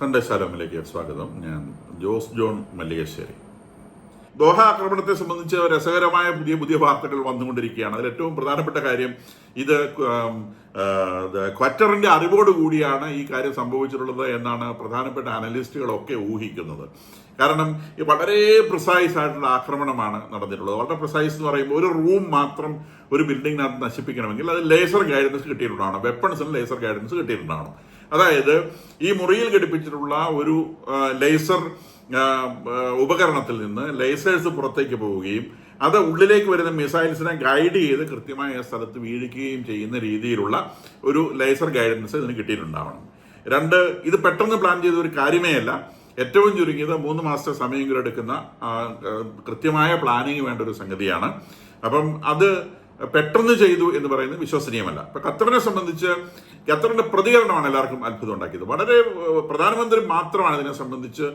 Sunday ശാലോമിലേക്ക് സ്വാഗതം. ഞാൻ Jose John Mallikassery. Doha ആക്രമണത്തെ സംബന്ധിച്ച് രസകരമായ പുതിയ വാർത്തകൾ വന്നുകൊണ്ടിരിക്കുകയാണ്. അതിൽ ഏറ്റവും പ്രധാനപ്പെട്ട കാര്യം ഇത് ഖത്തറിന്റെ അറിവോട് കൂടിയാണ് ഈ കാര്യം സംഭവിച്ചിട്ടുള്ളത് എന്നാണ് പ്രധാനപ്പെട്ട അനലിസ്റ്റുകളൊക്കെ ഊഹിക്കുന്നത്. കാരണം ഈ വളരെ പ്രിസൈസ് ആയിട്ടുള്ള ആക്രമണമാണ് നടന്നിട്ടുള്ളത്. വളരെ പ്രിസൈസ് എന്ന് പറയുമ്പോൾ ഒരു റൂം മാത്രം ഒരു ബിൽഡിങ്ങിനകത്ത് നശിപ്പിക്കണമെങ്കിൽ അത് ലേസർ ഗൈഡൻസ് കിട്ടിയിട്ടുണ്ടാവണം, വെപ്പൺസിന് ലേസർ ഗൈഡൻസ് കിട്ടിയിട്ടുണ്ടാവണം. അതായത് ഈ മുറിയിൽ ഘടിപ്പിച്ചിട്ടുള്ള ഒരു ലേസർ ഉപകരണത്തിൽ നിന്ന് ലേസേഴ്സ് പുറത്തേക്ക് പോവുകയും അത് ഉള്ളിലേക്ക് വരുന്ന മിസൈൽസിനെ ഗൈഡ് ചെയ്ത് കൃത്യമായ സ്ഥലത്ത് വീഴിക്കുകയും ചെയ്യുന്ന രീതിയിലുള്ള ഒരു ലേസർ ഗൈഡൻസ് ഇതിന് കിട്ടിയിട്ടുണ്ടാവണം. രണ്ട്, ഇത് പെട്ടെന്ന് പ്ലാൻ ചെയ്ത ഒരു കാര്യമേ അല്ല. ഏറ്റവും ചുരുങ്ങിയത് 3 മാസത്തെ സമയമെങ്കിലും എടുക്കുന്ന കൃത്യമായ പ്ലാനിങ് വേണ്ട ഒരു സംഗതിയാണ്. അപ്പം അത് പെട്ടെന്ന് ചെയ്തു എന്ന് പറയുന്നത് വിശ്വസനീയമല്ല. ഇപ്പൊ ഖത്തറിനെ സംബന്ധിച്ച് ഖത്തറിന്റെ പ്രതികരണമാണ് എല്ലാവർക്കും അത്ഭുതം ഉണ്ടാക്കിയത്. വളരെ പ്രധാനമന്ത്രി മാത്രമാണ് ഇതിനെ സംബന്ധിച്ച്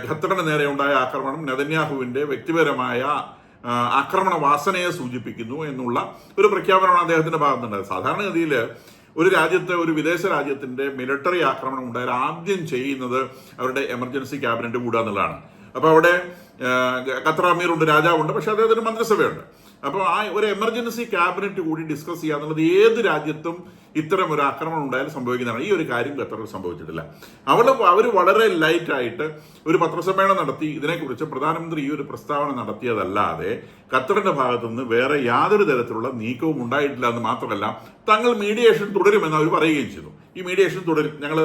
ഖത്തറിന് നേരെ ഉണ്ടായ ആക്രമണം നെതന്യാഹുവിന്റെ വ്യക്തിപരമായ ആക്രമണ വാസനയെ സൂചിപ്പിക്കുന്നു എന്നുള്ള ഒരു പ്രഖ്യാപനമാണ് അദ്ദേഹത്തിന്റെ ഭാഗത്തുണ്ടായത്. സാധാരണഗതിയിൽ ഒരു വിദേശ രാജ്യത്തിന്റെ മിലിറ്ററി ആക്രമണം ഉണ്ടായാൽ ആദ്യം ചെയ്യുന്നത് അവരുടെ എമർജൻസി ക്യാബിനറ്റ് കൂടുക എന്നുള്ളതാണ്. അപ്പോൾ അവിടെ ഖത്തർ അമീറുണ്ട്, രാജാവുണ്ട്, പക്ഷെ അദ്ദേഹത്തിന് മന്ത്രിസഭയുണ്ട്. അപ്പോൾ ആ ഒരു എമർജൻസി ക്യാബിനറ്റ് കൂടി ഡിസ്കസ് ചെയ്യുക എന്നുള്ളത് ഏത് രാജ്യത്തും ഇത്തരം ഒരു ആക്രമണം ഉണ്ടായാലും സംഭവിക്കുന്നതാണ്. ഈ ഒരു കാര്യം ഖത്തറിൽ സംഭവിച്ചിട്ടില്ല. അവർ വളരെ ലൈറ്റായിട്ട് ഒരു പത്രസമ്മേളനം നടത്തി ഇതിനെക്കുറിച്ച് പ്രധാനമന്ത്രി ഈ ഒരു പ്രസ്താവന നടത്തിയതല്ലാതെ ഖത്തറിന്റെ ഭാഗത്തുനിന്ന് വേറെ യാതൊരു തരത്തിലുള്ള നീക്കവും ഉണ്ടായിട്ടില്ല എന്ന് മാത്രമല്ല, തങ്ങൾ മീഡിയേഷൻ തുടരുമെന്ന് അവർ പറയുകയും ചെയ്തു. ഈ മീഡിയേഷൻ തുടരും, ഞങ്ങൾ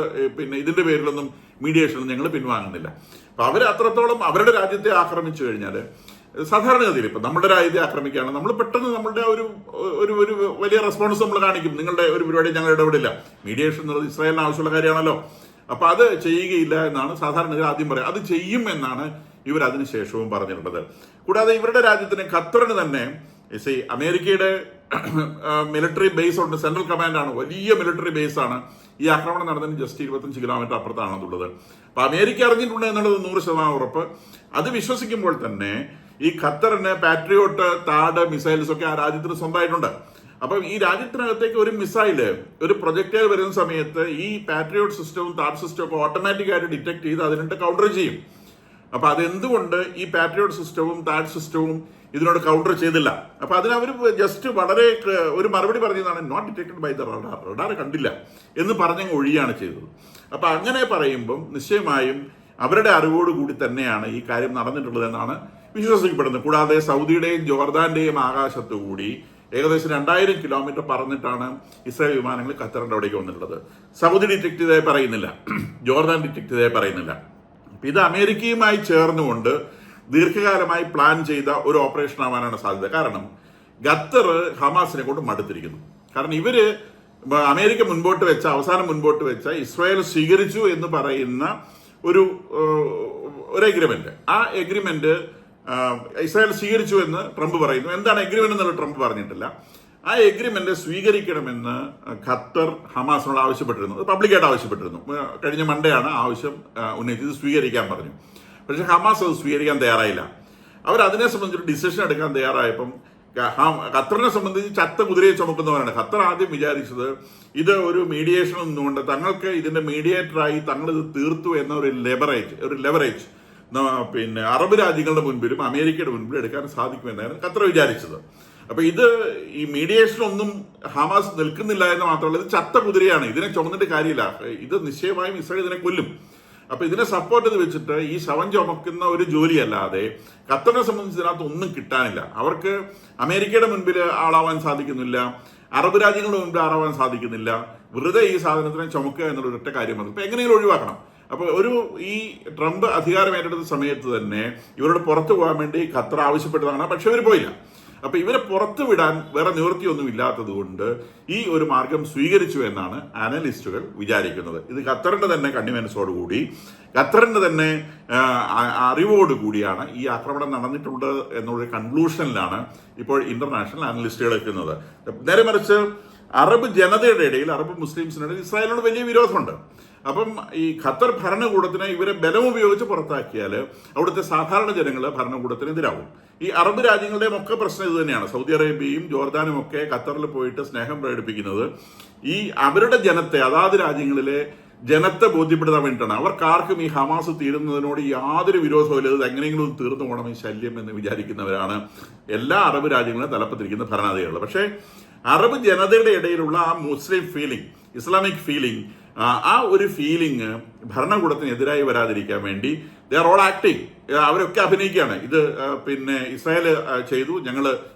ഇതിന്റെ പേരിലൊന്നും മീഡിയേഷനിൽ ഞങ്ങൾ പിൻവാങ്ങുന്നില്ല. അപ്പൊ അവർ അത്രത്തോളം അവരുടെ രാജ്യത്തെ ആക്രമിച്ചു കഴിഞ്ഞാൽ സാധാരണഗതിയിൽ ഇപ്പം നമ്മുടെ രാജ്യത്തെ ആക്രമിക്കുകയാണ്, നമ്മൾ പെട്ടെന്ന് നമ്മളുടെ ഒരു വലിയ റെസ്പോൺസ് നമ്മൾ കാണിക്കും. നിങ്ങളുടെ ഒരു പരിപാടി ഞങ്ങൾ ഇടപെടില്ല. മീഡിയേഷൻ എന്നുള്ളത് ഇസ്രായേലിന് ആവശ്യമുള്ള കാര്യമാണല്ലോ. അപ്പൊ അത് ചെയ്യുകയില്ല എന്നാണ് സാധാരണ ആദ്യം പറയുക. അത് ചെയ്യും എന്നാണ് ഇവർ അതിനുശേഷവും പറഞ്ഞിട്ടുള്ളത്. കൂടാതെ ഇവരുടെ രാജ്യത്തിന് ഖത്തറിന് തന്നെ അമേരിക്കയുടെ മിലിറ്ററി ബേസ് ഉണ്ട്, സെൻട്രൽ കമാൻഡാണ്, വലിയ മിലിറ്ററി ബേസാണ്. ഈ ആക്രമണം നടന്നതിന് ജസ്റ്റ് 25 കിലോമീറ്റർ അപ്പുറത്താണെന്നുള്ളത്. അപ്പൊ അമേരിക്ക അറിഞ്ഞിട്ടുണ്ട് എന്നുള്ളത് 100% ഉറപ്പ്. അത് വിശ്വസിക്കുമ്പോൾ തന്നെ ഈ ഖത്തറിന് പാട്രിയോട്ട്, താഡ് മിസൈൽസ് ഒക്കെ ആ രാജ്യത്തിന് സ്വന്തമായിട്ടുണ്ട്. അപ്പം ഈ രാജ്യത്തിനകത്തേക്ക് ഒരു മിസൈല്, ഒരു പ്രൊജക്ടൈൽ വരുന്ന സമയത്ത് ഈ പാട്രിയോട്ട് സിസ്റ്റവും താഡ് സിസ്റ്റവും ഒക്കെ ഓട്ടോമാറ്റിക് ആയിട്ട് ഡിറ്റക്ട് ചെയ്ത് അതിനിട്ട് കൗണ്ടർ ചെയ്യും. അപ്പൊ അതെന്തുകൊണ്ട് ഈ പാട്രിയോട്ട് സിസ്റ്റവും താഡ് സിസ്റ്റവും ഇതിനോട് കൗണ്ടർ ചെയ്തില്ല? അപ്പൊ അതിനവർ ജസ്റ്റ് വളരെ ഒരു മറുപടി പറഞ്ഞതാണ്, not detected by the radar, radar കണ്ടില്ല എന്ന് പറഞ്ഞങ്ങ് ഒഴിയാണ് ചെയ്തത്. അപ്പൊ അങ്ങനെ പറയുമ്പം നിശ്ചയമായും അവരുടെ അറിവോടുകൂടി തന്നെയാണ് ഈ കാര്യം നടന്നിട്ടുള്ളതെന്നാണ് വിശ്വസിക്കപ്പെടുന്നത്. കൂടാതെ സൗദിയുടെയും ജോർദാന്റെയും ആകാശത്തുകൂടി ഏകദേശം 2000 കിലോമീറ്റർ പറന്നിട്ടാണ് ഇസ്രായേൽ വിമാനങ്ങൾ ഖത്തറിന്റെ അവിടേക്ക് വന്നിട്ടുള്ളത്. സൗദി ഡിറ്റക്ട് ചെയ്തതായി പറയുന്നില്ല, ജോർദാൻ ഡിറ്റക്ട് ചെയ്തതായി പറയുന്നില്ല. ഇത് അമേരിക്കയുമായി ചേർന്നുകൊണ്ട് ദീർഘകാലമായി പ്ലാൻ ചെയ്ത ഒരു ഓപ്പറേഷൻ ആവാനാണ് സാധ്യത. കാരണം ഖത്തർ ഹമാസിനെ കൊണ്ട് മടുത്തിരിക്കുന്നു. കാരണം ഇവര് അമേരിക്ക അവസാനം മുൻപോട്ട് വെച്ച ഇസ്രായേൽ സ്വീകരിച്ചു എന്ന് പറയുന്ന ഒരു എഗ്രിമെന്റ്, ആ എഗ്രിമെന്റ് ഇസ്രായേൽ സ്വീകരിച്ചു എന്ന് ട്രംപ് പറയുന്നു. എന്താണ് എഗ്രിമെന്റ് എന്നുള്ള ട്രംപ് പറഞ്ഞിട്ടില്ല. ആ എഗ്രിമെന്റ് സ്വീകരിക്കണമെന്ന് ഖത്തർ ഹമാസിനോട് ആവശ്യപ്പെട്ടിരുന്നു, പബ്ലിക്കായിട്ട് ആവശ്യപ്പെട്ടിരുന്നു. കഴിഞ്ഞ മൺഡേ ആണ് ആവശ്യം ഉന്നയിച്ചത്, സ്വീകരിക്കാൻ പറഞ്ഞു. പക്ഷെ ഹമാസ് അത് സ്വീകരിക്കാൻ തയ്യാറായില്ല. അവർ അതിനെ സംബന്ധിച്ചൊരു ഡിസിഷൻ എടുക്കാൻ തയ്യാറായപ്പം ഖത്തറിനെ സംബന്ധിച്ച് ചത്ത കുതിരയെ ചുമക്കുന്നവരാണ്. ഖത്തർ ആദ്യം വിചാരിച്ചത് ഇത് ഒരു മീഡിയേഷൻ ഒന്നുകൊണ്ട് തങ്ങൾക്ക് ഇതിന്റെ മീഡിയേറ്ററായി തങ്ങളിത് തീർത്തു എന്ന ഒരു ലെവറേജ് അറബ് രാജ്യങ്ങളുടെ മുൻപിലും അമേരിക്കയുടെ മുൻപിലും എടുക്കാൻ സാധിക്കുമെന്നായിരുന്നു ഖത്തർ വിചാരിച്ചത്. അപ്പൊ ഈ മീഡിയേഷൻ ഒന്നും ഹമാസ് നിൽക്കുന്നില്ല എന്ന് മാത്രമല്ല, ഇത് ചത്ത കുതിരയാണ്, ഇതിനെ ചുമന്നിട്ട് കാര്യമില്ല. ഇത് നിശ്ചയമായും ഇസ്രായേൽ ഇതിനെ കൊല്ലും. അപ്പൊ ഇതിനെ സപ്പോർട്ട് ചെയ്ത് വെച്ചിട്ട് ഈ ശവം ചുമക്കുന്ന ഒരു ജോലിയല്ലാതെ ഖത്തറിനെ സംബന്ധിച്ച് ഇതിനകത്ത് ഒന്നും കിട്ടാനില്ല. അവർക്ക് അമേരിക്കയുടെ മുൻപിൽ ആളാവാൻ സാധിക്കുന്നില്ല, അറബ് രാജ്യങ്ങളുടെ മുൻപിൽ ആളാവാൻ സാധിക്കുന്നില്ല. വെറുതെ ഈ സാധനത്തിനെ ചുമക്കുക എന്നുള്ള ഒരൊറ്റ കാര്യം വന്നു. ഇപ്പൊ എങ്ങനെയെങ്കിലും ഒഴിവാക്കണം. അപ്പോൾ ഈ ട്രംപ് അധികാരം ഏറ്റെടുത്ത സമയത്ത് തന്നെ ഇവരോട് പുറത്തു പോകാൻ വേണ്ടി ഖത്തർ ആവശ്യപ്പെട്ടതാണ്. പക്ഷെ ഇവർ പോയില്ല. അപ്പൊ ഇവരെ പുറത്തു വിടാൻ വേറെ നിവൃത്തിയൊന്നും ഇല്ലാത്തത് കൊണ്ട് ഈ ഒരു മാർഗം സ്വീകരിച്ചു എന്നാണ് അനലിസ്റ്റുകൾ വിചാരിക്കുന്നത്. ഇത് ഖത്തറിന്റെ തന്നെ കണ്ണിമനസ്സോടുകൂടി, ഖത്തറിന്റെ തന്നെ അറിവോടുകൂടിയാണ് ഈ ആക്രമണം നടന്നിട്ടുണ്ട് എന്നുള്ള കൺക്ലൂഷനിലാണ് ഇപ്പോൾ ഇന്റർനാഷണൽ അനലിസ്റ്റുകൾ എത്തുന്നത്. നേരെ മറിച്ച് അറബ് ജനതയുടെ ഇടയിൽ, അറബ് മുസ്ലിംസിനിടയിൽ ഇസ്രായേലിനോട് വലിയ വിരോധമുണ്ട്. അപ്പം ഈ ഖത്തർ ഭരണകൂടത്തിനെ ഇവരെ ബലം ഉപയോഗിച്ച് പുറത്താക്കിയാൽ അവിടുത്തെ സാധാരണ ജനങ്ങൾ ഭരണകൂടത്തിനെതിരാവും. ഈ അറബ് രാജ്യങ്ങളുടെയും ഒക്കെ പ്രശ്നം ഇത് തന്നെയാണ്. സൗദി അറേബ്യയും ജോർദാനും ഒക്കെ ഖത്തറിൽ പോയിട്ട് സ്നേഹം പ്രകടിപ്പിക്കുന്നത് ഈ അവരുടെ ജനത്തെ, അതാത് രാജ്യങ്ങളിലെ ജനത്തെ ബോധ്യപ്പെടുത്താൻ വേണ്ടിയിട്ടാണ്. അവർക്കാർക്കും ഈ ഹമാസ് തീരുന്നതിനോട് യാതൊരു വിരോധമില്ല, ഇത് എങ്ങനെയെങ്കിലും തീർന്നു പോകണം ഈ ശല്യം എന്ന് വിചാരിക്കുന്നവരാണ് എല്ലാ അറബ് രാജ്യങ്ങളും തലപ്പത്തിരിക്കുന്ന ഭരണാധികാരികൾ. പക്ഷേ അറബ് ജനതയുടെ ഇടയിലുള്ള ആ മുസ്ലിം ഫീലിംഗ്, ഇസ്ലാമിക് ഫീലിംഗ്, ആ ഒരു ഫീലിംഗ് ഭരണകൂടത്തിനെതിരായി വരാതിരിക്കാൻ വേണ്ടി ദേ ആർ ഓൾ ആക്ടിങ്. അവരൊക്കെ അഭിനയിക്കുകയാണ്. ഇത് പിന്നെ ഇസ്രായേൽ ചെയ്തു,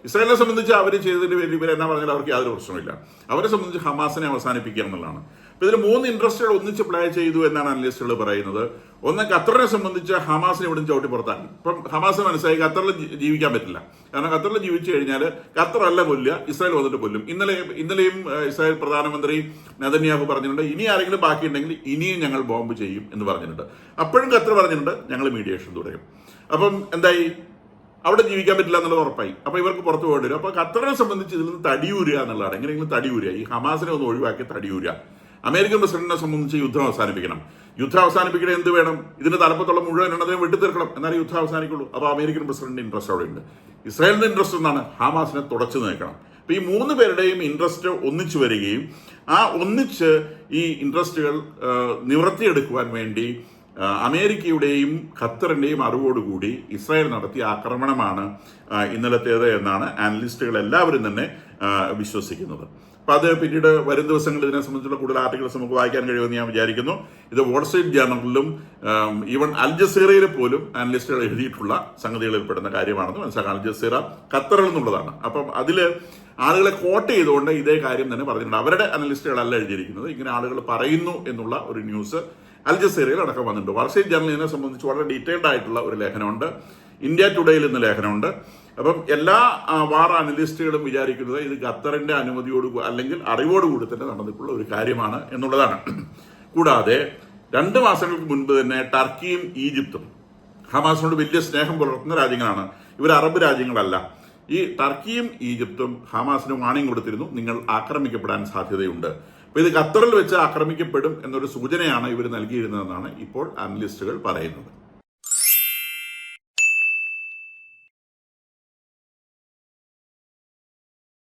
ഇസ്രായേലിനെ സംബന്ധിച്ച് അവർ ചെയ്തതിന്റെ പേരിൽ ഇവർ എന്നാ പറഞ്ഞാൽ അവർക്ക് യാതൊരു പ്രശ്നമില്ല. അവരെ സംബന്ധിച്ച് ഹമാസിനെ അവസാനിപ്പിക്കുക എന്നുള്ളതാണ്. അപ്പൊ ഇതിൽ 3 ഇൻട്രസ്റ്റുകൾ ഒന്നിച്ച് പ്ലേ ചെയ്തു എന്നാണ് അനലിസ്റ്റുകൾ പറയുന്നത്. ഒന്ന്, ഖത്തറിനെ സംബന്ധിച്ച് ഹമാസിനെ ഇവിടുന്ന് ചവിട്ടി പുറത്താക്കി. ഇപ്പം ഹമാസ് മനസ്സിലായി ഖത്തറിൽ ജീവിക്കാൻ പറ്റില്ല. കാരണം ഖത്തറിൽ ജീവിച്ചു കഴിഞ്ഞാൽ ഖത്തർ അല്ല കൊല്ലുക, ഇസ്രായേൽ വന്നിട്ട് കൊല്ലും. ഇന്നലെയും ഇസ്രായേൽ പ്രധാനമന്ത്രി നെതന്യാഹു പറഞ്ഞിട്ടുണ്ട്, ഇനി ആരെങ്കിലും ബാക്കിയുണ്ടെങ്കിൽ ഇനിയും ഞങ്ങൾ ബോംബ് ചെയ്യും എന്ന് പറഞ്ഞിട്ടുണ്ട്. അപ്പോഴും ഖത്തർ പറഞ്ഞിട്ടുണ്ട് ഞങ്ങൾ മീഡിയേഷൻ തുടരും. അപ്പം എന്തായി, അവിടെ ജീവിക്കാൻ പറ്റില്ല എന്നുള്ളത് ഉറപ്പായി. അപ്പൊ ഇവർക്ക് പുറത്തു പോകേണ്ടി വരും. അപ്പൊ ഖത്തറിനെ സംബന്ധിച്ച് ഇതിൽ നിന്ന് തടിയൂരുക എന്നുള്ളതാണ്. എങ്ങനെയെങ്കിലും തടിയൂരുക, ഈ ഹമാസിനെ ഒന്ന് ഒഴിവാക്കി തടിയൂരുക. അമേരിക്കൻ പ്രസിഡന്റിനെ സംബന്ധിച്ച് യുദ്ധം അവസാനിപ്പിക്കണം. യുദ്ധം അവസാനിപ്പിക്കണേ എന്ത് വേണം, ഇതിന്റെ തലപ്പത്തുള്ള മുഴുവൻ എണ്ണതയും വെട്ടിത്തീർക്കണം, എന്നാലേ യുദ്ധം അവസാനിക്കുള്ളൂ. അപ്പോൾ അമേരിക്കൻ പ്രസിഡന്റ് ഇൻട്രസ്റ്റ് അവിടെ ഉണ്ട്. ഇസ്രായേലിന്റെ ഇൻട്രസ്റ്റ് എന്നാണ് ഹമാസിനെ തുടച്ചു നീക്കണം. അപ്പൊ ഈ 3 പേരുടെയും ഇൻട്രസ്റ്റ് ഒന്നിച്ചു വരികയും ആ ഒന്നിച്ച് ഈ ഇൻട്രസ്റ്റുകൾ നിവർത്തിയെടുക്കുവാൻ വേണ്ടി അമേരിക്കയുടെയും ഖത്തറിന്റെയും അറിവോടുകൂടി ഇസ്രായേൽ നടത്തിയ ആക്രമണമാണ് ഇന്നലത്തേത് എന്നാണ് അനലിസ്റ്റുകൾ എല്ലാവരും തന്നെ വിശ്വസിക്കുന്നത്. അപ്പൊ അത് പിന്നീട് വരും ദിവസങ്ങളിൽ ഇതിനെ സംബന്ധിച്ചുള്ള കൂടുതൽ ആർട്ടിക്കിൾസ് നമുക്ക് വായിക്കാൻ കഴിയുമെന്ന് ഞാൻ വിചാരിക്കുന്നു. ഇത് വാട്സ്ആപ്പ് ജേർണലിലും ഈവൻ അൽ ജസീറയിൽ പോലും അനലിസ്റ്റുകൾ എഴുതിയിട്ടുള്ള സംഗതികളിൽ പെടുന്ന കാര്യമാണെന്ന് മനസ്സിലാക്കാം. അൽ ജസീറ ഖത്തറിൽ നിന്നുള്ളതാണ്. അപ്പം അതിൽ ആളുകളെ കോട്ട് ചെയ്തുകൊണ്ട് ഇതേ കാര്യം തന്നെ പറഞ്ഞിട്ടുണ്ട്. അവരുടെ അനലിസ്റ്റുകളല്ല എഴുതിയിരിക്കുന്നത്, ഇങ്ങനെ ആളുകൾ പറയുന്നു എന്നുള്ള ഒരു ന്യൂസ് അൽ ജസീറയിൽ അടക്കം വന്നിട്ടുണ്ട്. വാട്സ്ആപ്പ് ജേർണലിനെ സംബന്ധിച്ച് വളരെ ഡീറ്റെയിൽഡ് ആയിട്ടുള്ള ഒരു ലേഖനമുണ്ട്. ഇന്ത്യ ടുഡേയിൽ ഇന്ന് ലേഖനമുണ്ട്. അപ്പം എല്ലാ വാർ അനലിസ്റ്റുകളും വിചാരിക്കുന്നത് ഇത് ഖത്തറിന്റെ അനുമതിയോട് അല്ലെങ്കിൽ അറിവോടുകൂടി തന്നെ നടന്നിട്ടുള്ള ഒരു കാര്യമാണ് എന്നുള്ളതാണ്. കൂടാതെ 2 മാസങ്ങൾക്ക് മുൻപ് തന്നെ ടർക്കിയും ഈജിപ്തും ഹമാസിനോട് വലിയ സ്നേഹം പുലർത്തുന്ന രാജ്യങ്ങളാണ്. ഇവർ അറബ് രാജ്യങ്ങളല്ല. ഈ ടർക്കിയും ഈജിപ്തും ഹമാസിന് വാണിംഗ് കൊടുത്തിരുന്നു, നിങ്ങൾ ആക്രമിക്കപ്പെടാൻ സാധ്യതയുണ്ട്. അപ്പൊ ഇത് ഖത്തറിൽ വെച്ച് ആക്രമിക്കപ്പെടും എന്നൊരു സൂചനയാണ് ഇവർ നൽകിയിരുന്നതെന്നാണ് ഇപ്പോൾ അനലിസ്റ്റുകൾ പറയുന്നത്.